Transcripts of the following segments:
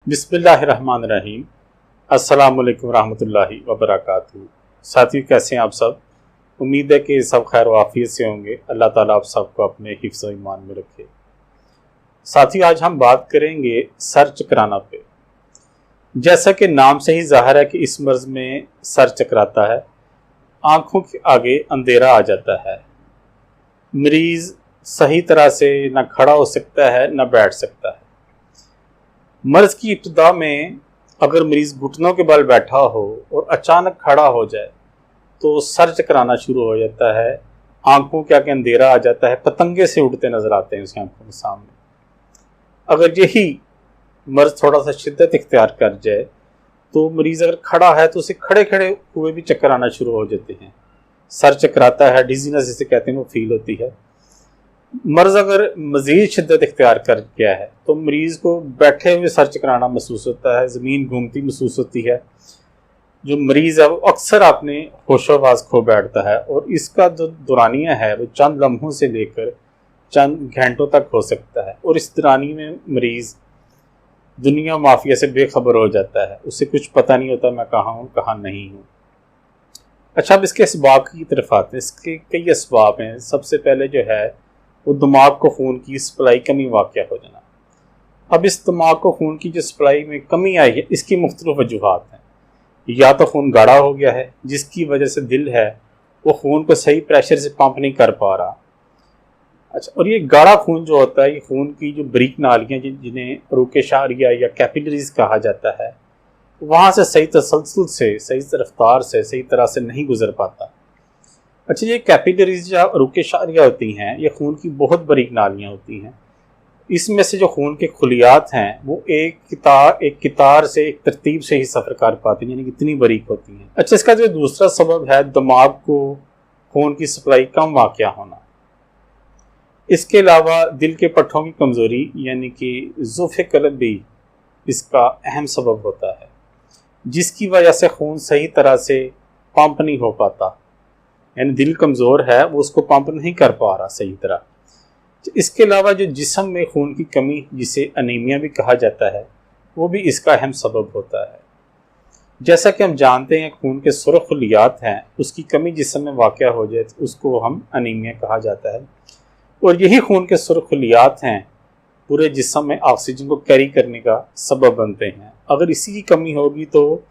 बिस्मिल्लाहिर्रहमानिर्रहीम। अस्सलाम वालेकुम रहमतुल्लाहि व बरकातहू। साथियों, कैसे हैं आप सब? उम्मीद है कि सब खैर व आफियत से होंगे। अल्लाह ताला आप सबको अपने हिफ्ज़ व ईमान में रखे। साथियों, आज हम बात करेंगे सर चकराना पे। जैसा कि नाम से ही ज़ाहिर है कि इस मर्ज़ में सर चकराता है, आँखों के आगे अंधेरा आ जाता है, मरीज़ सही तरह से ना खड़ा हो सकता है ना बैठ सकता है। मर्ज़ की इब्तिदा में अगर मरीज़ घुटनों के बल बैठा हो और अचानक खड़ा हो जाए तो सर चकराना शुरू हो जाता है, आंखों के आगे अंधेरा आ जाता है, पतंगे से उड़ते नज़र आते हैं उसकी आंखों के सामने। अगर यही मर्ज़ थोड़ा सा शिद्दत इख्तियार कर जाए तो मरीज़ अगर खड़ा है तो उसे खड़े खड़े हुए भी चक्कर आना शुरू हो जाते हैं, सर चकराता है, डिजीनेस जिसे कहते हैं वो फील होती है। मर्ज़ अगर मज़ीद शिद्दत इख्तियार कर गया है तो मरीज़ को बैठे हुए सर चकराना महसूस होता है, ज़मीन घूमती महसूस होती है। जो मरीज़ है वो अक्सर अपने होशोवास खो बैठता है और इसका जो दौरानिया है वो चंद लम्हों से लेकर चंद घंटों तक हो सकता है और इस दौरानी में मरीज़ दुनिया माफिया से बेखबर हो जाता है, उसे कुछ पता नहीं होता मैं कहाँ हूँ कहाँ नहीं हूँ। अच्छा, अब इसके असबाब की तरफ आते हैं। इसके कई असबाब हैं। सबसे पहले जो है वो दिमाग को खून की सप्लाई कमी वाक़या हो जाना। अब इस दिमाग को खून की जो सप्लाई में कमी आई है इसकी मुख्तलिफ वजूहात हैं। या तो खून गाढ़ा हो गया है जिसकी वजह से दिल है वो खून को सही प्रेशर से पंप नहीं कर पा रहा। अच्छा, और ये गाढ़ा खून जो होता है ये खून की जो बारीक नालियाँ जिन्हें अरूक शारिया या कैपिलरीज कहा जाता है, वहाँ से सही तसलसल से, सही रफ्तार से, सही तरह से नहीं गुजर पाता। अच्छा, ये कैपिलरीज या अरूक शारिया होती हैं, ये खून की बहुत बारीक नालियाँ होती हैं। इसमें से जो खून के खुलियात हैं वो एक कितार से एक तरतीब से ही सफ़र कर पाती हैं, यानी कितनी बारीक होती हैं। अच्छा, इसका जो दूसरा सबब है दिमाग को खून की सप्लाई कम वाक़या होना। इसके अलावा दिल के पट्टों की कमज़ोरी यानी कि ज़ुफ़ क़ल्ब भी इसका अहम सबब होता है, जिसकी वजह से खून सही तरह से पंप नहीं हो पाता, यानी दिल कमज़ोर है वो उसको पंप नहीं कर पा रहा सही तरह। इसके अलावा जो जिस्म में खून की कमी जिसे अनीमिया भी कहा जाता है वो भी इसका अहम सबब होता है। जैसा कि हम जानते हैं खून के सुरख खलियात हैं, उसकी कमी जिस्म में वाक़या हो जाए तो उसको हम अनीमिया कहा जाता है। और यही खून के सुरख खलियात हैं पूरे जिस्म में ऑक्सीजन को कैरी करने का सबब बनते हैं। अगर इसी की कमी होगी तो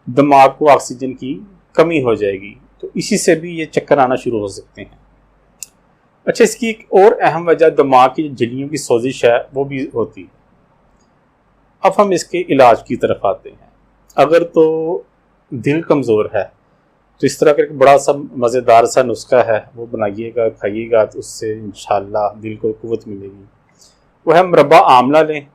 दिमाग को ऑक्सीजन की कमी हो जाएगी, तो इसी से भी ये चक्कर आना शुरू हो सकते हैं। अच्छा, इसकी एक और अहम वजह दिमाग की झिल्लियों की सोजिश है वो भी होती है। अब हम इसके इलाज की तरफ आते हैं। अगर तो दिल कमज़ोर है तो इस तरह का एक बड़ा सा मज़ेदार सा नुस्खा है, वो बनाइएगा, खाइएगा, तो उससे इंशाल्लाह दिल को कुव्वत मिलेगी। वो है मुरब्बा आमला लें,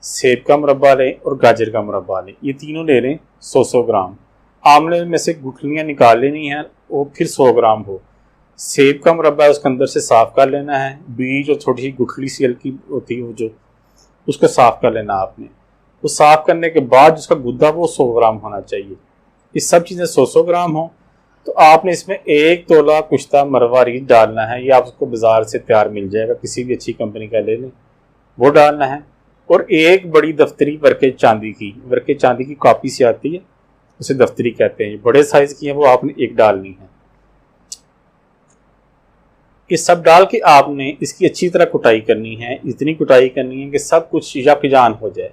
सेब का मुरब्बा लें और गाजर का मुरब्बा लें। ये तीनों ले लें 100-100 ग्राम। आमले में से गुठलियाँ निकाल लेनी हैं और फिर 100 ग्राम हो। सेब का मुरब्बा है उसके अंदर से साफ़ कर लेना है, बीज और थोड़ी सी गुठली सी हल्की होती है वो जो, उसको साफ़ कर लेना आपने। वो साफ़ करने के बाद उसका गुद्दा वो 100 ग्राम होना चाहिए। ये सब चीज़ें 100-100 ग्राम हो तो आपने इसमें 1 तोला कुश्ता मरवारीद डालना है। ये आपको बाज़ार से तैयार मिल जाएगा, किसी भी अच्छी कंपनी का ले लें, वो डालना है। और एक बड़ी दफ्तरी वर्के चांदी की कॉपी से आती है, उसे दफ्तरी कहते हैं, बड़े साइज़ की है, वो आपने एक डालनी है। ये सब डाल के आपने इसकी अच्छी तरह कुटाई करनी है, इतनी कुटाई करनी है कि सब कुछ यकजान हो जाए।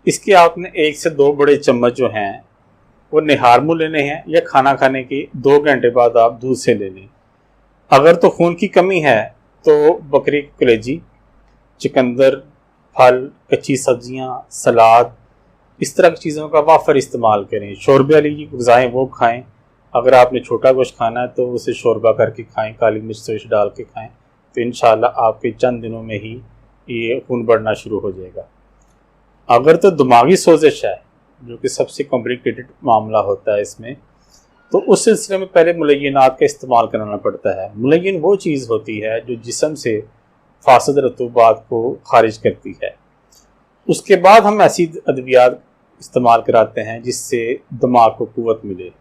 इसके आपने 1 से 2 बड़े चम्मच जो हैं वो निहार मुँह लेने हैं, या खाना खाने के 2 घंटे बाद आप दूध से ले लें। अगर तो खून की कमी है तो बकरी की कलेजी, चुकंदर, फल, कच्ची सब्जियां, सलाद, इस तरह की चीज़ों का वाफर इस्तेमाल करें। शोरबे वाली ग़िज़ाएँ वो खाएँ। अगर आपने छोटा गोश्त खाना है तो उसे शोरबा करके खाएं, काली मिर्च डाल के खाएं, तो इंशाल्लाह आपके चंद दिनों में ही ये खून बढ़ना शुरू हो जाएगा। अगर तो दिमागी सोजिश है जो कि सबसे कॉम्प्लिकेटेड मामला होता है इसमें, तो उस सिलसिले में पहले मुलय्यनात का इस्तेमाल कराना पड़ता है। मुलय्यन वो चीज़ होती है जो जिस्म से फासद रतूबात को खारिज करती है। उसके बाद हम ऐसी अद्वियात इस्तेमाल कराते हैं जिससे दिमाग को कुव्वत मिले।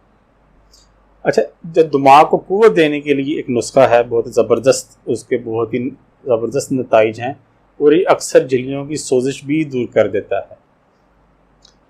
अच्छा, जब दिमाग को कुव्वत देने के लिए एक नुस्खा है बहुत ज़बरदस्त, उसके बहुत ही ज़बरदस्त नताइज हैं और ये अक्सर झिल्लियों की सोजिश भी दूर कर देता है।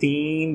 3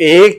1